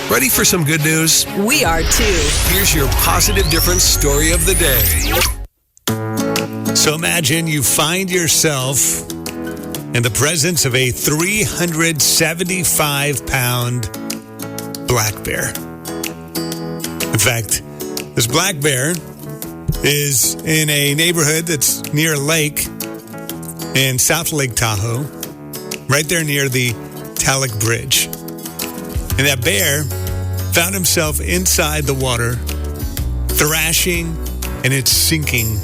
Ready for some good news? We are too. Here's your positive difference story of the day. So imagine you find yourself in the presence of a 375-pound black bear. In fact, this black bear is in a neighborhood that's near a lake in South Lake Tahoe, right there near the Talek Bridge. And that bear found himself inside the water, thrashing, and it's sinking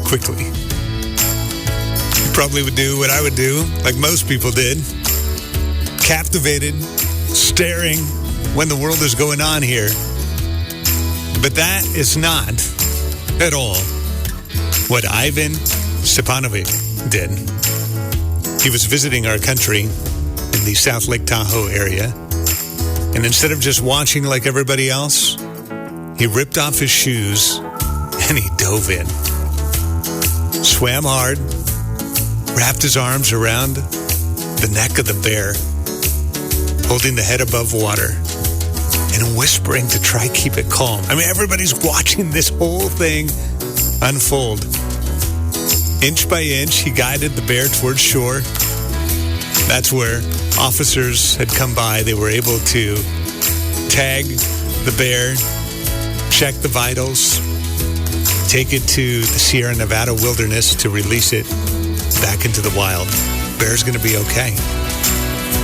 quickly. You probably would do what I would do, like most people did. Captivated, staring when the world is going on here. But that is not at all what Ivan Stepanovic did. He was visiting our country in the South Lake Tahoe area. And instead of just watching like everybody else, he ripped off his shoes and he dove in. Swam hard, wrapped his arms around the neck of the bear, holding the head above water and whispering to try keep it calm. I mean, everybody's watching this whole thing unfold. Inch by inch, he guided the bear towards shore. That's where officers had come by. They were able to tag the bear, check the vitals, take it to the Sierra Nevada wilderness to release it back into the wild. Bear's going to be okay.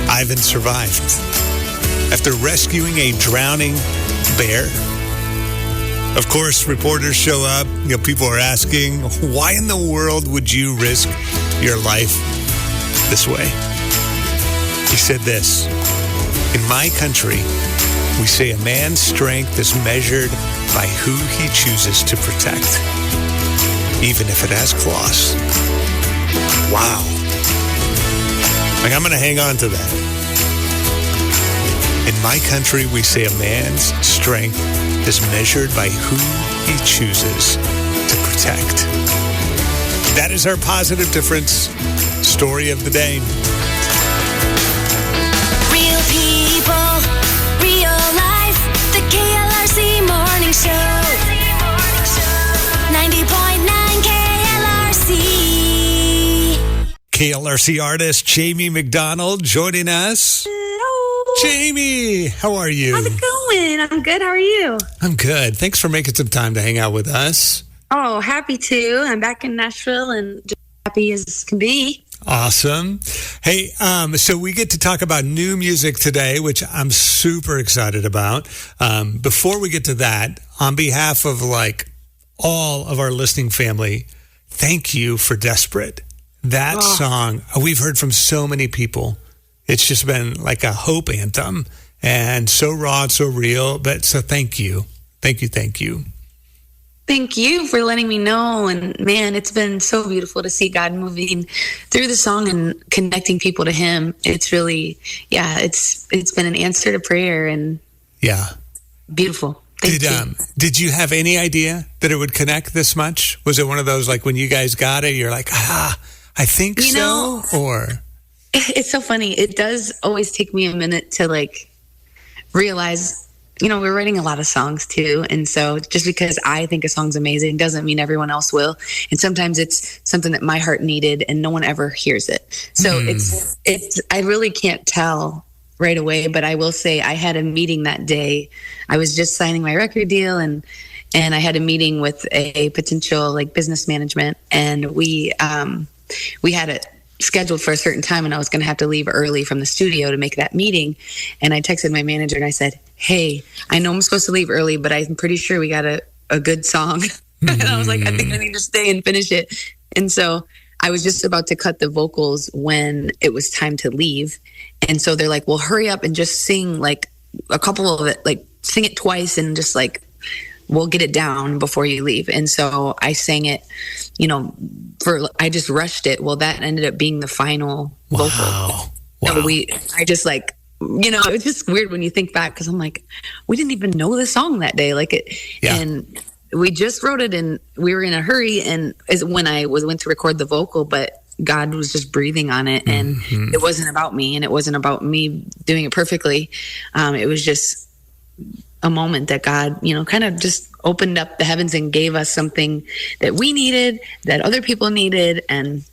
Ivan survived. After rescuing a drowning bear, of course, reporters show up. People are asking, why in the world would you risk your life this way? He said this, in my country, we say a man's strength is measured by who he chooses to protect, even if it has claws. Wow. Like, I'm going to hang on to that. In my country, we say a man's strength is measured by who he chooses to protect. That is our positive difference story of the day. Real people, real life, the KLRC Morning Show. 90.9 KLRC. KLRC artist Jamie MacDonald joining us. Jamie, how are you? How's it going? I'm good. How are you? I'm good. Thanks for making some time to hang out with us. Oh, happy to. I'm back in Nashville and just happy as can be. Awesome. Hey, so we get to talk about new music today, which I'm super excited about. Before we get to that, on behalf of all of our listening family, thank you for Desperate. That song, we've heard from so many people. It's just been like a hope anthem and so raw, so real. But so thank you. Thank you. Thank you. Thank you for letting me know. And man, it's been so beautiful to see God moving through the song and connecting people to him. It's really, it's been an answer to prayer and beautiful. Thank you. Did you have any idea that it would connect this much? Was it one of those, like when you guys got it, you're like, I think so? Or... It's so funny. It does always take me a minute to realize, we're writing a lot of songs too. And so just because I think a song's amazing doesn't mean everyone else will. And sometimes it's something that my heart needed and no one ever hears it. So it's, I really can't tell right away, but I will say I had a meeting that day. I was just signing my record deal and I had a meeting with a potential business management, and we had it scheduled for a certain time, and I was going to have to leave early from the studio to make that meeting. And I texted my manager and I said, hey, I know I'm supposed to leave early, but I'm pretty sure we got a good song. And I was like, I think I need to stay and finish it. And so I was just about to cut the vocals when it was time to leave. And so they're like, well, hurry up and just sing a couple of it, sing it twice and just we'll get it down before you leave. And so I sang it, I just rushed it. Well, that ended up being the final vocal. Wow. So it was just weird when you think back, because I'm like, we didn't even know the song that day. And we just wrote it and we were in a hurry. And is when I went to record the vocal, but God was just breathing on it. And it wasn't about me, and it wasn't about me doing it perfectly. It was just a moment that God, kind of just opened up the heavens and gave us something that we needed, that other people needed. And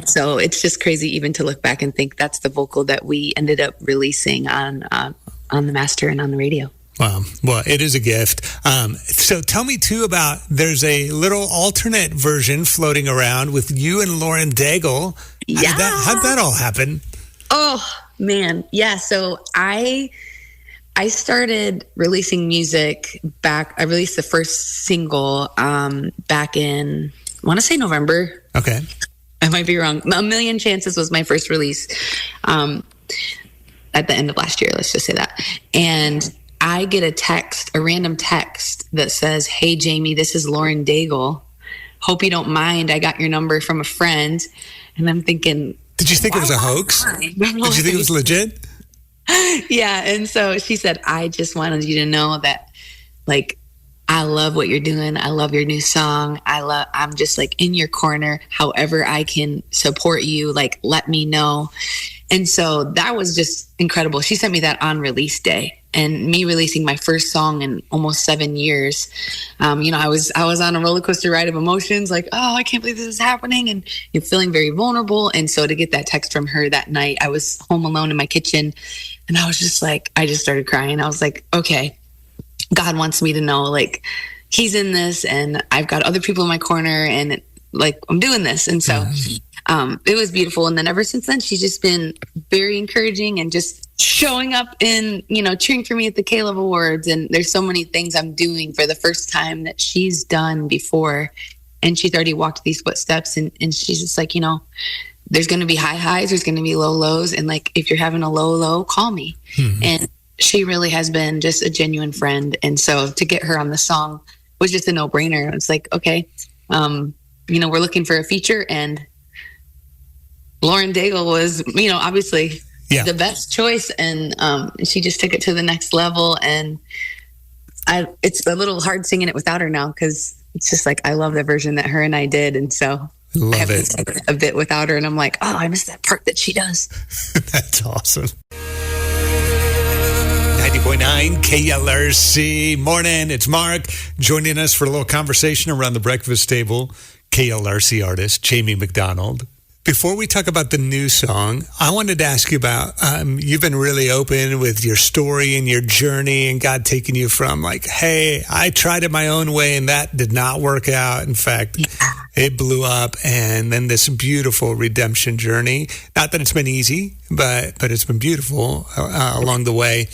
so it's just crazy even to look back and think that's the vocal that we ended up releasing on the master and on the radio. Wow. Well, it is a gift. So tell me too about, there's a little alternate version floating around with you and Lauren Daigle. How'd that all happen? Oh man. Yeah. So I started releasing music back. I released the first single back in, I want to say November. Okay. I might be wrong. A Million Chances was my first release at the end of last year. Let's just say that. And I get a random text that says, "Hey, Jamie, this is Lauren Daigle. Hope you don't mind. I got your number from a friend." And I'm thinking, did you think it was a hoax? Did you think it was legit? Yeah. And so she said, "I just wanted you to know that, like, I love what you're doing. I love your new song. I'm just like in your corner. However I can support you, like, let me know." And so that was just incredible. She sent me that on release day, and me releasing my first song in almost 7 years. I was on a roller coaster ride of emotions, like, oh, I can't believe this is happening, and you're feeling very vulnerable. And so to get that text from her that night, I was home alone in my kitchen, and I was just like, I just started crying. I was like, okay, God wants me to know, like, he's in this, and I've got other people in my corner, and like, I'm doing this. And so it was beautiful. And then ever since then, she's just been very encouraging and just showing up and, cheering for me at the Caleb Awards. And there's so many things I'm doing for the first time that she's done before. And she's already walked these footsteps. And she's just like, there's going to be high highs, there's going to be low lows. And like, if you're having a low, call me. And she really has been just a genuine friend. And so to get her on the song was just a no brainer. It's like, okay, we're looking for a feature, and Lauren Daigle was, obviously the best choice. And she just took it to the next level. And it's a little hard singing it without her now, because it's just like, I love the version that her and I did. And so I have to sing a bit without her. And I'm like, oh, I missed that part that she does. That's awesome. 90.9 KLRC. Morning, it's Mark joining us for a little conversation around the breakfast table. KLRC artist Jamie MacDonald. Before we talk about the new song, I wanted to ask you about, you've been really open with your story and your journey, and God taking you from like, hey, I tried it my own way and that did not work out. In fact, it blew up, and then this beautiful redemption journey. Not that it's been easy, but it's been beautiful along the way.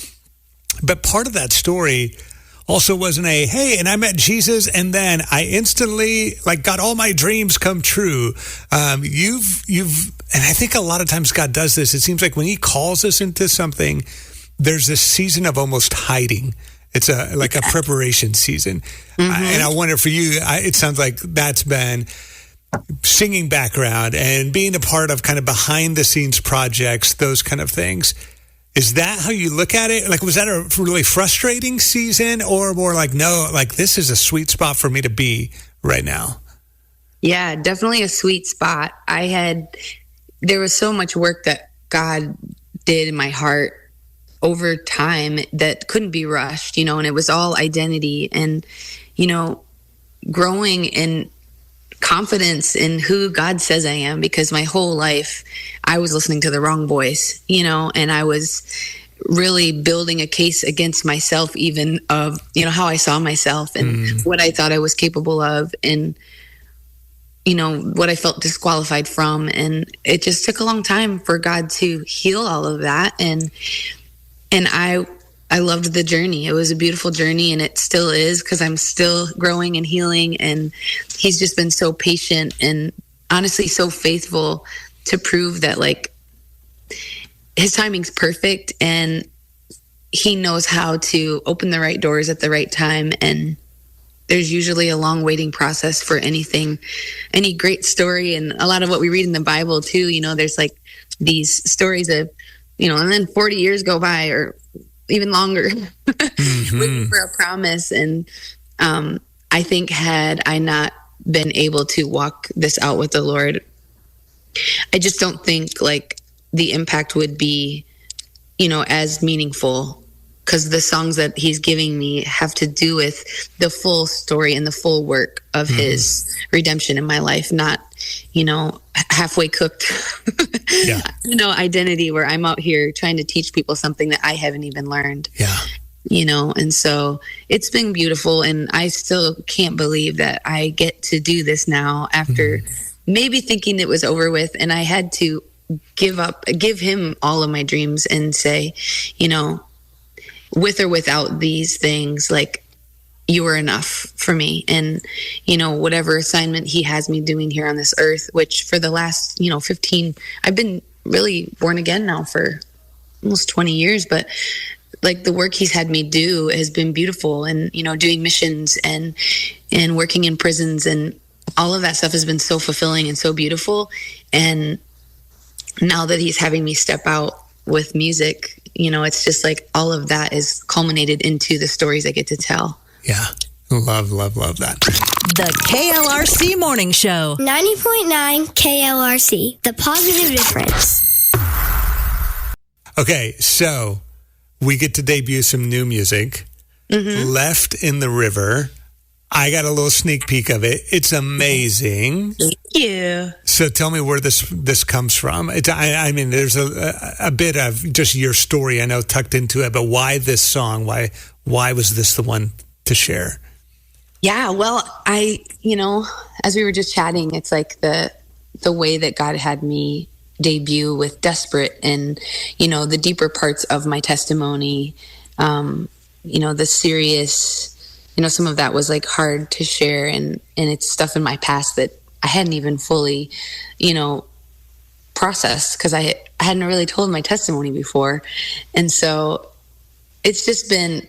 But part of that story also wasn't hey, and I met Jesus, and then I instantly got all my dreams come true. You've, and I think a lot of times God does this. It seems like when he calls us into something, there's this season of almost hiding. It's a preparation season. And I wonder for you, it sounds like that's been singing background and being a part of kind of behind the scenes projects, those kind of things. Is that how you look at it? Like, was that a really frustrating season, or more like, no, like, this is a sweet spot for me to be right now? Yeah, definitely a sweet spot. There was so much work that God did in my heart over time that couldn't be rushed, and it was all identity and, growing in confidence in who God says I am, because my whole life I was listening to the wrong voice, and I was really building a case against myself, even of, how I saw myself and what I thought I was capable of, and, what I felt disqualified from. And it just took a long time for God to heal all of that. And I loved the journey. It was a beautiful journey, and it still is, because I'm still growing and healing. And he's just been so patient and honestly so faithful to prove that, like, his timing's perfect, and he knows how to open the right doors at the right time. And there's usually a long waiting process for any great story. And a lot of what we read in the Bible too, there's like these stories of, and then 40 years go by, or even longer, waiting for a promise. And I think had I not been able to walk this out with the Lord, I just don't think like the impact would be, as meaningful, because the songs that he's giving me have to do with the full story and the full work of his redemption in my life, not, halfway cooked, identity where I'm out here trying to teach people something that I haven't even learned. Yeah. And so it's been beautiful, and I still can't believe that I get to do this now after maybe thinking it was over with, and I had to give him all of my dreams and say, with or without these things, like, you are enough for me. And, whatever assignment he has me doing here on this earth, which for the last, 15, I've been really born again now for almost 20 years, but like the work he's had me do has been beautiful. And, doing missions and working in prisons and all of that stuff has been so fulfilling and so beautiful. And now that he's having me step out with music, it's just like all of that is culminated into the stories I get to tell. Yeah. Love that. The KLRC Morning Show. 90.9 KLRC. The positive difference. Okay, so we get to debut some new music. Left in the River. I got a little sneak peek of it. It's amazing. Thank you. So tell me where this comes from. I mean, there's a bit of just your story, I know, tucked into it, but why this song? Why was this the one to share? Yeah, well, as we were just chatting, it's like the way that God had me debut with Desperate and, the deeper parts of my testimony, the serious, some of that was like hard to share, and it's stuff in my past that I hadn't even fully, processed because I hadn't really told my testimony before. And so it's just been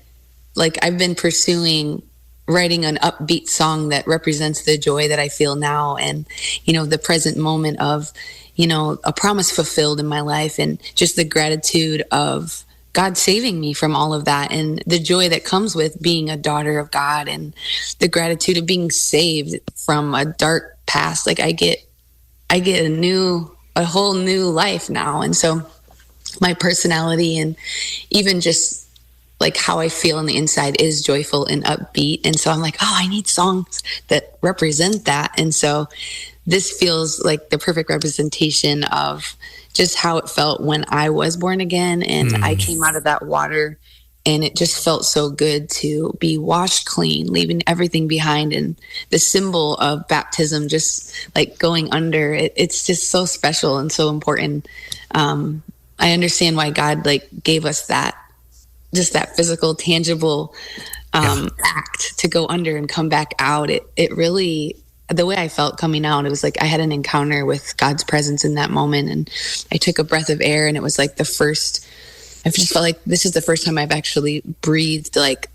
like I've been pursuing writing an upbeat song that represents the joy that I feel now and, the present moment of, a promise fulfilled in my life and just the gratitude of God saving me from all of that and the joy that comes with being a daughter of God and the gratitude of being saved from a dark past. Like I get a whole new life now. And so my personality and even just like how I feel on the inside is joyful and upbeat. And so I'm like, I need songs that represent that. And so this feels like the perfect representation of just how it felt when I was born again and I came out of that water, and it just felt so good to be washed clean, leaving everything behind. And the symbol of baptism, just like going under, it's just so special and so important. I understand why God gave us that, just that physical, tangible act to go under and come back out. It really, the way I felt coming out, it was like I had an encounter with God's presence in that moment, and I took a breath of air, and it was like I just felt like this is the first time I've actually breathed. Like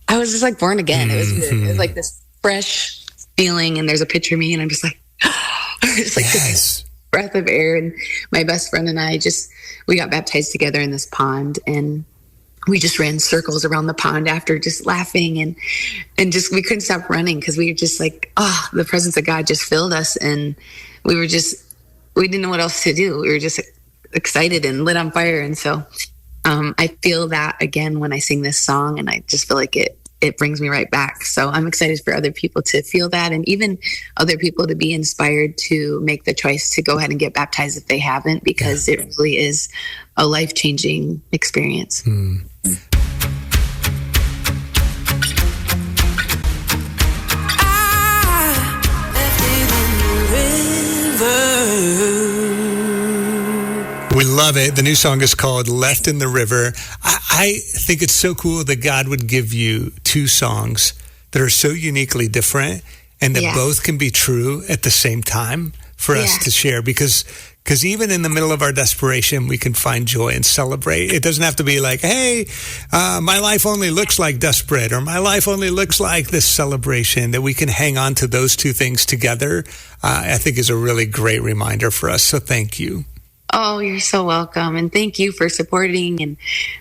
I was just like born again. It was good. It was like this fresh feeling, and there's a picture of me, and I'm just like, just like yes. Breath of air. And my best friend and I we got baptized together in this pond, and we just ran circles around the pond after, just laughing and just, we couldn't stop running because we were just like, the presence of God just filled us. And we didn't know what else to do. We were just excited and lit on fire. And so I feel that again when I sing this song, and I just feel like it brings me right back. So I'm excited for other people to feel that, and even other people to be inspired to make the choice to go ahead and get baptized if they haven't, because it really is a life-changing experience. We love it. The new song is called Left in the River. I think it's so cool that God would give you two songs that are so uniquely different and that both can be true at the same time for us to share, because even in the middle of our desperation, we can find joy and celebrate. It doesn't have to be like, hey, my life only looks like desperate, or my life only looks like this celebration. That we can hang on to those two things together, I think is a really great reminder for us. So thank you. Oh, you're so welcome. And thank you for supporting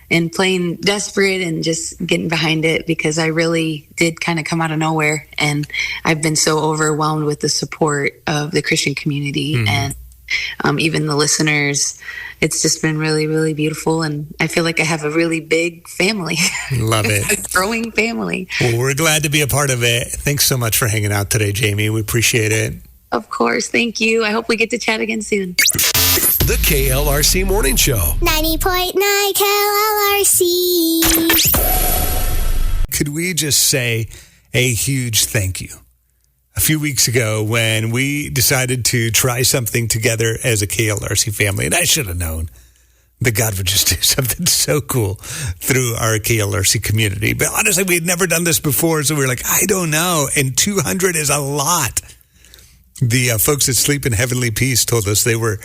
and playing Desperate and just getting behind it, because I really did kind of come out of nowhere. And I've been so overwhelmed with the support of the Christian community. And even the listeners. It's just been really, really beautiful. And I feel like I have a really big family. Love it. A growing family. Well, we're glad to be a part of it. Thanks so much for hanging out today, Jamie. We appreciate it. Of course. Thank you. I hope we get to chat again soon. The KLRC Morning Show. 90.9 KLRC. Could we just say a huge thank you? A few weeks ago when we decided to try something together as a KLRC family, and I should have known that God would just do something so cool through our KLRC community. But honestly, we had never done this before, so we were like, I don't know. And 200 is a lot. The folks at Sleep in Heavenly Peace told us they were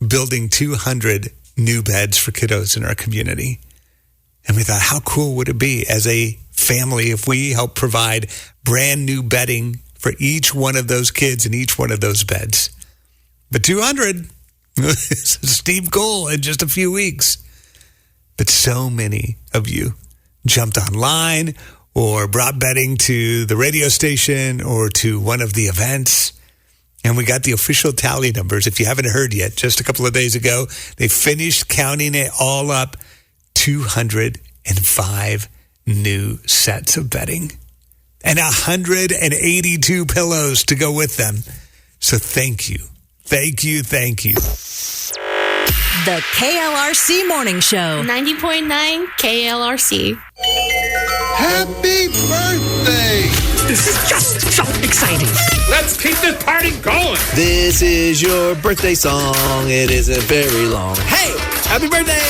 building 200 new beds for kiddos in our community. And we thought, how cool would it be as a family if we help provide brand new bedding for each one of those kids in each one of those beds. But 200 is a steep goal in just a few weeks. But so many of you jumped online or brought bedding to the radio station or to one of the events. And we got the official tally numbers. If you haven't heard yet, just a couple of days ago, they finished counting it all up. 205 new sets of bedding. And 182 pillows to go with them. So thank you. Thank you. Thank you. The KLRC Morning Show. 90.9 KLRC. Happy birthday! This is just so exciting. Let's keep this party going. This is your birthday song. It isn't very long. Hey, happy birthday!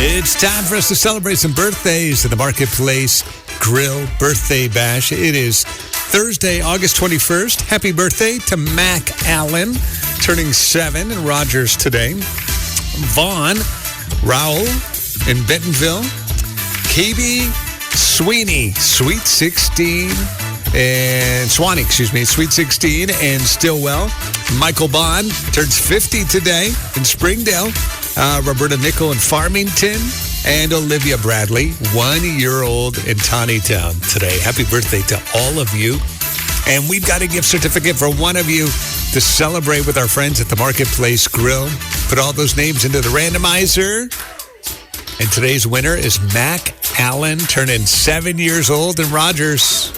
It's time for us to celebrate some birthdays at the Marketplace Grill Birthday Bash. It is Thursday, August 21st. Happy birthday to Mac Allen, turning 7 in Rogers today. Vaughn Rowell in Bentonville. KB Sweeney, Sweet 16, and Swanee, Sweet 16 and Stillwell. Michael Bond turns 50 today in Springdale. Roberta Nickel in Farmington, and Olivia Bradley, 1-year-old in Tawnytown today. Happy birthday to all of you. And we've got a gift certificate for one of you to celebrate with our friends at the Marketplace Grill. Put all those names into the randomizer. And today's winner is Mac Allen, turning 7 years old in Rogers.